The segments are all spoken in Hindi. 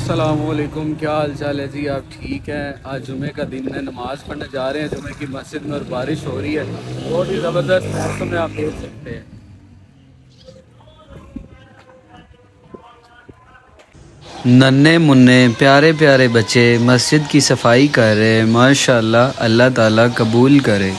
अस्सलामुअलैकुम, क्या हाल चाल है जी? आप ठीक हैं? आज जुमे का दिन है, नमाज़ पढ़ने जा रहे हैं जुमे की मस्जिद में और बारिश हो रही है। बहुत ही ज़बरदस्त मौसम में आप देख सकते हैं। नन्हे मुन्ने प्यारे प्यारे बच्चे मस्जिद की सफाई कर रहे हैं। माशाअल्लाह, अल्लाह ताला कबूल करे।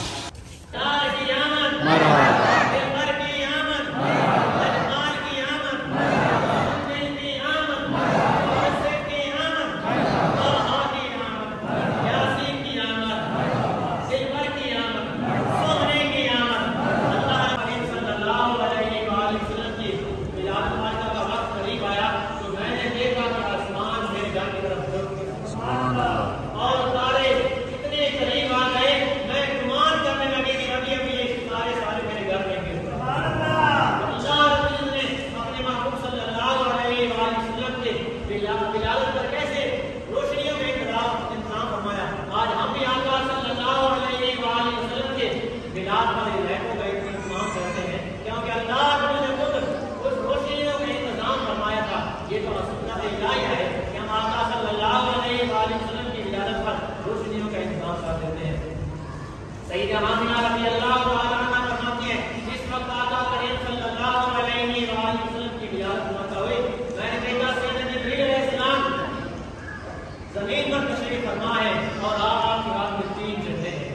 जमीन पर तशरीफ फरमा है और आपके हाथ में 3 झंडे हैं।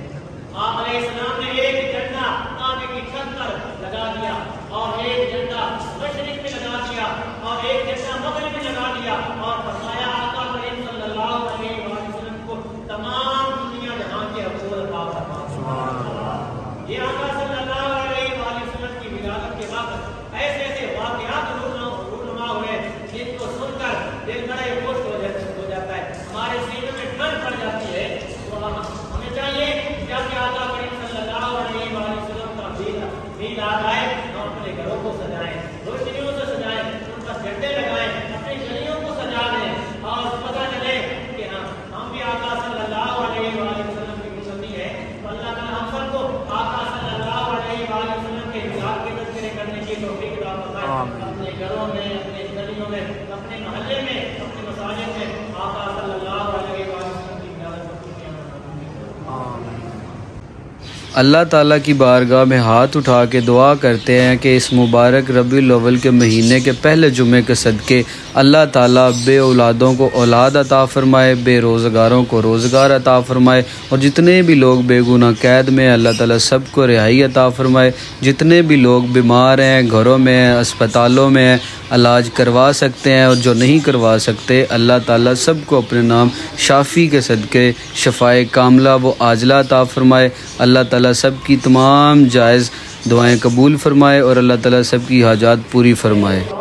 आप अलैहिस्सलाम ने एक झंडा काबे की छत पर लगा दिया और एक झंडा मशरिक में लगा दिया और एक झंडा मगरिब में लगा दिया और फरमाया आका करीम सल्लल्लाहु अलैहि वसल्लम को तमाम दुनिया जहां के हकूक अता फरमा। सुभान अल्लाह। ये आका सल्लल्लाहु अलैहि वसल्लम की विलादत के वक्त ऐसे ऐसे वाक़यात रूनुमा हुए जिनको सुनकर दिल बड़ा खुश हो जाता है, हमारे सीने में ठंड पड़ जाती है। तो हमें चाहिए जब आका करीम सल्लल्लाहु अलैहि वसल्लम का मीलाद आए हम अपने घरों को सजाएं, रोशनियों से सजाएं, उन पर झंडे लगाएं, अपनी गलियों को सजा दें और पता चले कि हाँ हम भी आका सल्लल्लाहु अलैहि वसल्लम की मुसल्ली है। तो अल्लाह ताला हम सबको आका सल्लल्लाहु अलैहि वसल्लम के मीलाद के तज़किरे करने की तौफीक अता फरमाए। अपने घरों में, अपने गलियों में, अपने मोहल्ले में, अपने मसाजिद में आका सल्लल्लाहु अलैहि वसल्लम की ज़ियारत अल्लाह ताला की बारगाह में हाथ उठा के दुआ करते हैं कि इस मुबारक रबीउल अव्वल के महीने के पहले जुमे के सदक़े अल्लाह ताला बे औलादों को औलाद अता फ़रमाए, बेरोज़गारों को रोज़गार अता फ़रमाए और जितने भी लोग बेगुनाह कैद में अल्लाह ताला सबको रिहाई अता फ़रमाए। जितने भी लोग बीमार हैं, घरों में हैं, अस्पतालों में हैं, इलाज करवा सकते हैं और जो नहीं करवा सकते अल्लाह ताला सबको अपने नाम शाफ़ी के सदक़े शफ़ाए कामला व आजला अता फ़रमाए। अल्लाह ताला सबकी तमाम जायज़ दुआएं कबूल फ़रमाए और अल्लाह ताला सबकी हाजात पूरी फ़रमाए।